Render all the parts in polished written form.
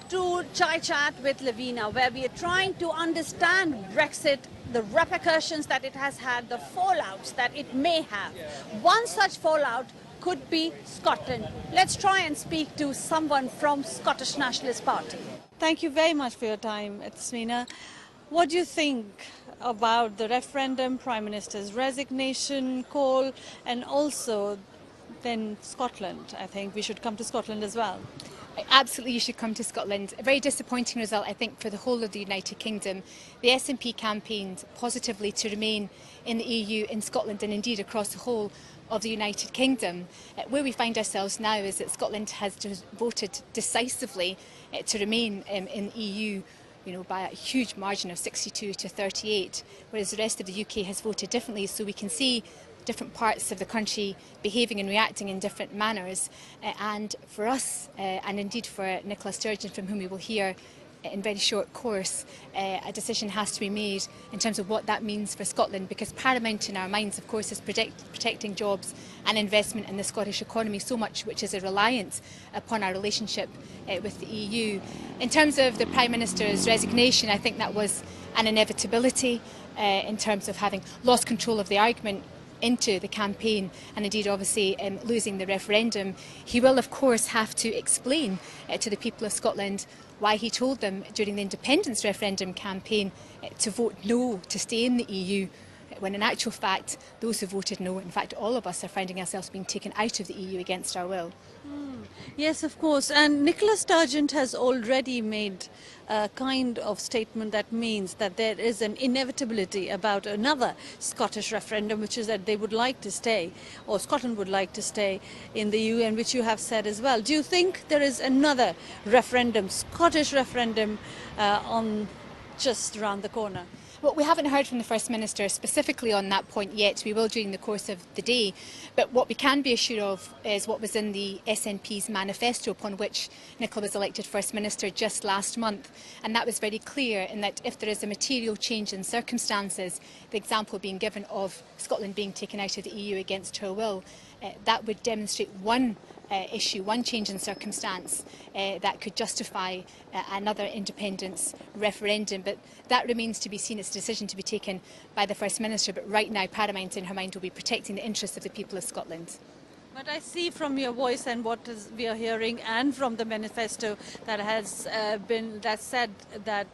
to Chai Chat with Lavina, where we are trying to understand Brexit, the repercussions that it has had, the fallouts that it may have. One such fallout could be Scotland. Let's try and speak to someone from Scottish Nationalist Party. Thank you very much for your time, Smina. What do you think about the referendum, Prime Minister's resignation call, and also then Scotland? I think we should come to Scotland as well. Absolutely, you should come to Scotland. A very disappointing result, I think, for the whole of the United Kingdom. The SNP campaigned positively to remain in the EU, in Scotland, and indeed across the whole of the United Kingdom. Where we find ourselves now is that Scotland has voted decisively to remain in the EU, by a huge margin of 62 to 38, whereas the rest of the UK has voted differently. So we can see different parts of the country behaving and reacting in different manners. And for us, and indeed for Nicola Sturgeon, from whom we will hear in very short course, a decision has to be made in terms of what that means for Scotland, because paramount in our minds, of course, is protecting jobs and investment in the Scottish economy, so much which is a reliance upon our relationship with the EU. In terms of the Prime Minister's resignation, I think that was an inevitability in terms of having lost control of the argument into the campaign, and indeed obviously losing the referendum. He will of course have to explain to the people of Scotland why he told them during the independence referendum campaign to vote no to stay in the EU, when in actual fact those who voted no, in fact all of us, are finding ourselves being taken out of the EU against our will. Yes, of course. And Nicola Sturgeon has already made a kind of statement that means that there is an inevitability about another Scottish referendum, which is that they would like to stay, or Scotland would like to stay in the EU, and which you have said as well. Do you think there is another referendum, Scottish referendum, on just around the corner? Well, we haven't heard from the First Minister specifically on that point yet. We will during the course of the day. But what we can be assured of is what was in the SNP's manifesto, upon which Nicola was elected First Minister just last month. And that was very clear in that if there is a material change in circumstances, the example being given of Scotland being taken out of the EU against her will, that would demonstrate one issue, one change in circumstance that could justify another independence referendum. But that remains to be seen. It's a decision to be taken by the First Minister, but right now paramount in her mind will be protecting the interests of the people of Scotland. But I see from your voice and what we are hearing, and from the manifesto that has that said that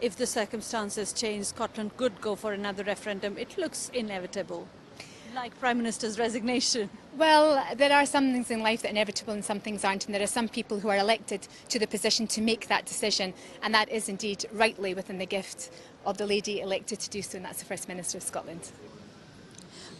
if the circumstances change, Scotland could go for another referendum. It looks inevitable, like Prime Minister's resignation. Well, there are some things in life that are inevitable and some things aren't, and there are some people who are elected to the position to make that decision, and that is indeed rightly within the gift of the lady elected to do so, and that's the First Minister of Scotland.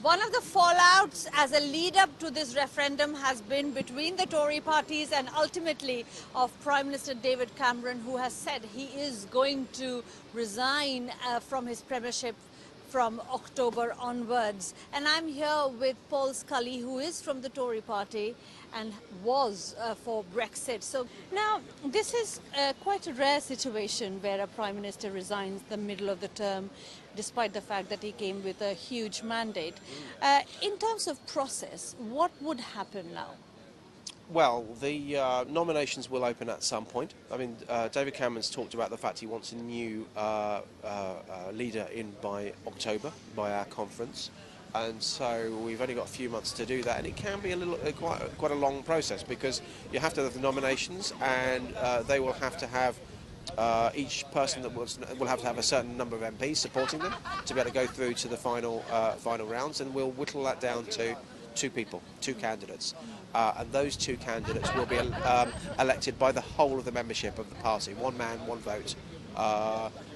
One of the fallouts as a lead-up to this referendum has been between the Tory parties and ultimately of Prime Minister David Cameron, who has said he is going to resign from his premiership from October onwards. And I'm here with Paul Scully, who is from the Tory party and was for Brexit. So now this is quite a rare situation where a Prime Minister resigns in the middle of the term, despite the fact that he came with a huge mandate. In terms of process, what would happen now? Well, the nominations will open at some point. I mean, David Cameron's talked about the fact he wants a new leader in by October, by our conference. And so we've only got a few months to do that, and it can be quite a long process, because you have to have the nominations, and they will have to have each person that will have to have a certain number of MPs supporting them to be able to go through to the final rounds, and we'll whittle that down to two candidates, and those two candidates will be elected by the whole of the membership of the party, one man, one vote.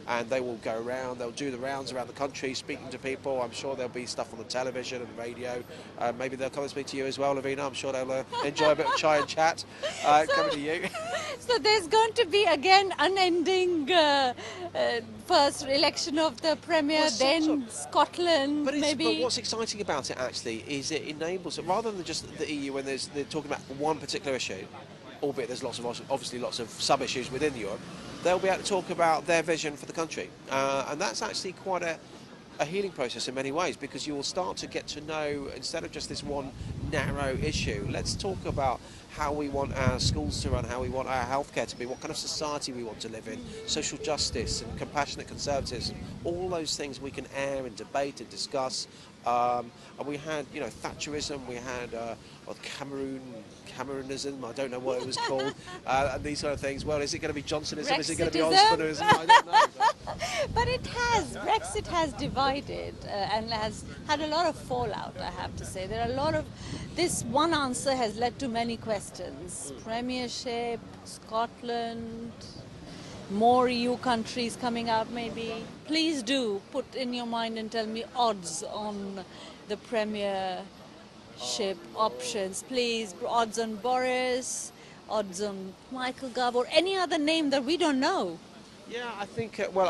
And they will go around, they'll do the rounds around the country speaking to people. I'm sure there'll be stuff on the television and radio. Maybe they'll come and speak to you as well, Lavina. I'm sure they'll enjoy a bit of chai and chat coming to you. So there's going to be again unending first election of the Premier, then Scotland, maybe. But what's exciting about it actually is it enables, rather than just the EU when they're talking about one particular issue, albeit there's obviously lots of sub-issues within Europe, they'll be able to talk about their vision for the country. And that's actually quite a healing process in many ways, because you will start to get to know, instead of just this one narrow issue. Let's talk about how we want our schools to run, how we want our healthcare to be, what kind of society we want to live in, social justice and compassionate conservatism, all those things we can air and debate and discuss. And we had, you know, Thatcherism, we had Cameronism, I don't know what it was called, and these sort of things. Well, is it going to be Johnsonism? Is it going to be Osborneism? I don't know. But it has, Brexit has divided and has had a lot of fallout, I have to say. There are a lot of, this one answer has led to many questions. Premiership, Scotland, more EU countries coming out maybe. Please do put in your mind and tell me odds on the Premiership options. Please, odds on Boris, odds on Michael Gove, or any other name that we don't know. Yeah, I think. Well,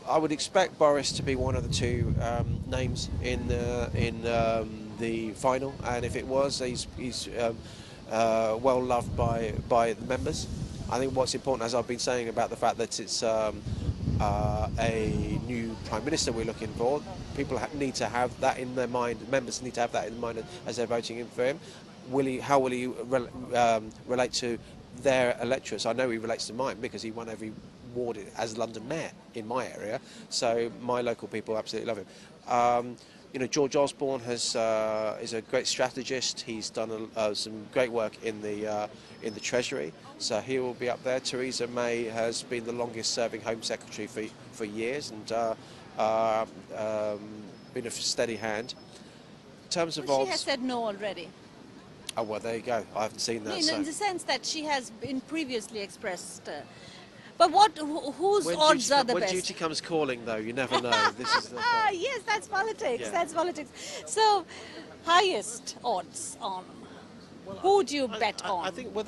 I would expect Boris to be one of the two names in the final, and if it was, he's well loved by the members. I think what's important, as I've been saying, about the fact that it's a new Prime Minister we're looking for, people need to have that in their mind, members need to have that in mind as they're voting in for him. How will he relate to their electorates? I know he relates to mine because he won every ward as London Mayor in my area, so my local people absolutely love him. You know, George Osborne is a great strategist. He's done some great work in the Treasury, so he will be up there. Theresa May has been the longest-serving Home Secretary for years and been a steady hand. In terms of Well, she has said no already. Oh well, there you go. I haven't seen that. In the sense that she has been previously expressed. But whose odds are the when best? When duty comes calling, though, you never know. This is the yes, that's politics. Yeah. That's politics. So, highest odds on. Who would you bet on? I think. Well,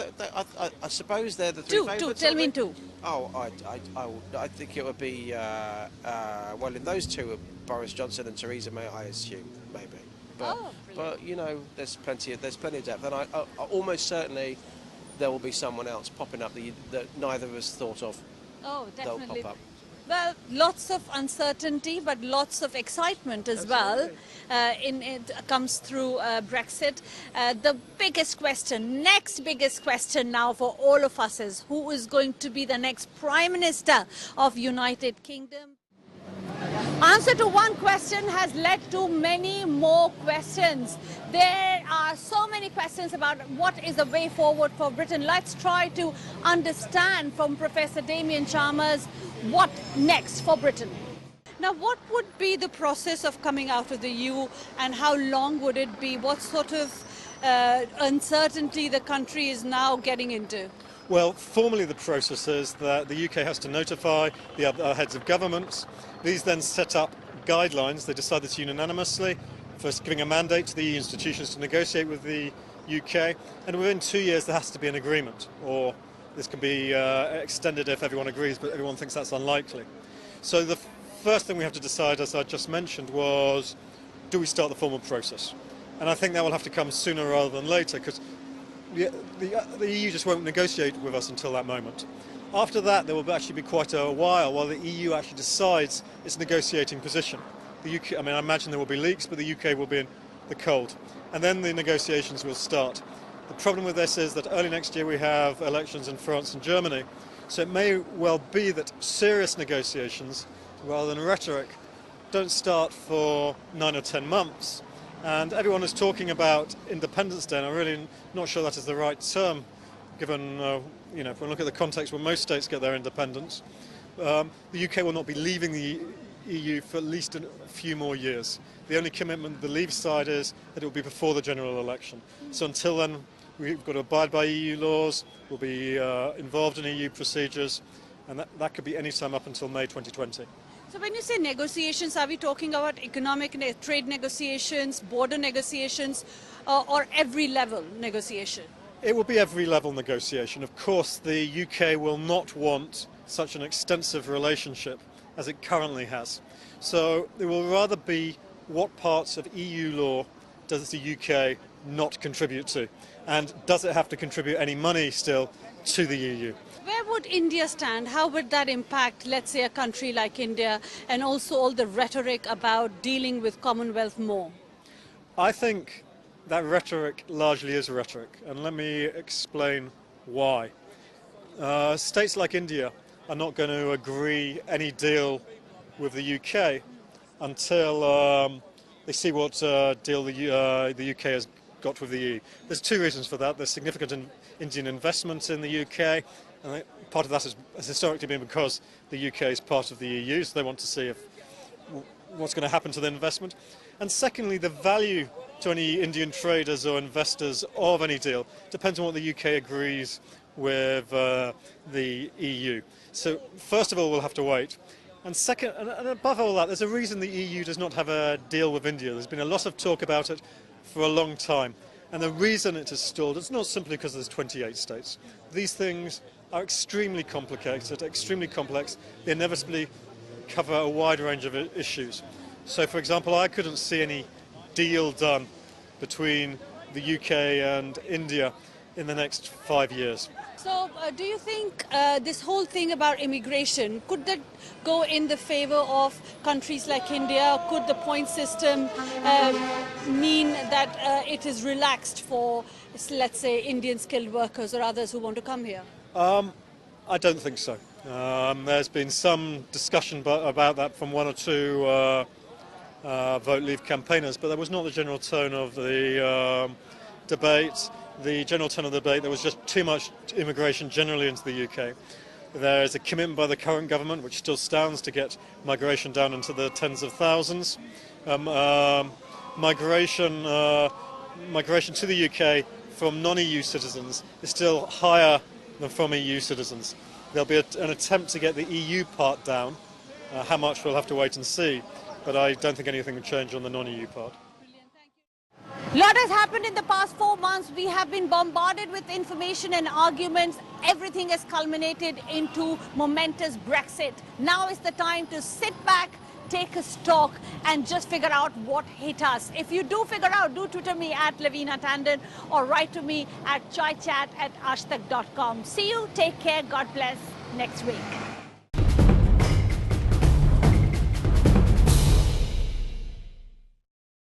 I suppose they're the three favourites. Two. Tell me two. Oh, I think it would be. Well, in those two, Boris Johnson and Theresa May, I assume maybe. But you know, there's plenty of depth, and I almost certainly there will be someone else popping up that neither of us thought of. Oh, definitely. They'll pop up. Well, lots of uncertainty, but lots of excitement as well. It comes through Brexit. The biggest question, next biggest question now for all of us is who is going to be the next Prime Minister of United Kingdom? Answer to one question has led to many more questions. There are so many questions about what is the way forward for Britain. Let's try to understand from Professor Damien Chalmers what next for Britain. Now, what would be the process of coming out of the EU and how long would it be? What sort of uncertainty the country is now getting into? Well, formally the process is that the UK has to notify the other heads of governments. These then set up guidelines. They decide this unanimously, first giving a mandate to the EU institutions to negotiate with the UK. And within 2 years there has to be an agreement, or this can be extended if everyone agrees, but everyone thinks that's unlikely. So the first thing we have to decide, as I just mentioned, was do we start the formal process? And I think that will have to come sooner rather than later, because the EU just won't negotiate with us until that moment. After that, there will actually be quite a while the EU actually decides its negotiating position. The UK, I mean, I imagine there will be leaks, but the UK will be in the cold. And then the negotiations will start. The problem with this is that early next year we have elections in France and Germany, so it may well be that serious negotiations, rather than rhetoric, don't start for 9 or 10 months. And everyone is talking about Independence Day, and I'm really not sure that is the right term, given, you know, if we look at the context where most states get their independence. The UK will not be leaving the EU for at least a few more years. The only commitment the Leave side is that it will be before the general election. So until then, we've got to abide by EU laws, we'll be involved in EU procedures, and that could be any time up until May 2020. So when you say negotiations, are we talking about economic trade negotiations, border negotiations, or every level negotiation? It will be every level negotiation. Of course, the UK will not want such an extensive relationship as it currently has. So it will rather be what parts of EU law does the UK not contribute to, and does it have to contribute any money still to the EU? Where would India stand? How would that impact, let's say, a country like India, and also all the rhetoric about dealing with Commonwealth more? I think that rhetoric largely is rhetoric, and let me explain why. States like India are not going to agree any deal with the UK until they see what deal the UK has got with the EU. There's two reasons for that. There's significant Indian investment in the UK, and part of that has historically been because the UK is part of the EU, so they want to see what's going to happen to the investment. And secondly, the value to any Indian traders or investors of any deal depends on what the UK agrees with the EU. So first of all, we'll have to wait. And second, and above all that, there's a reason the EU does not have a deal with India. There's been a lot of talk about it for a long time. And the reason it has stalled, it's not simply because there's 28 states. These things are extremely complicated, extremely complex. They inevitably cover a wide range of issues. So, for example, I couldn't see any deal done between the UK and India in the next 5 years. So do you think this whole thing about immigration, could that go in the favor of countries like India? Could the point system mean that it is relaxed for, let's say, Indian skilled workers or others who want to come here? I don't think so. There's been some discussion about that from one or two vote leave campaigners, but that was not the general tone of the debate. The general tone of the debate, there was just too much immigration generally into the UK. There is a commitment by the current government, which still stands, to get migration down into the tens of thousands. Migration to the UK from non-EU citizens is still higher than from EU citizens. There'll be an attempt to get the EU part down. How much we'll have to wait and see, but I don't think anything will change on the non-EU part. A lot has happened in the past 4 months. We have been bombarded with information and arguments. Everything has culminated into momentous Brexit. Now is the time to sit back, take a stock, and just figure out what hit us. If you do figure out, do Twitter me at Lavina Tandon or write to me at chaichat@aajtak.com. See you, take care, God bless, next week.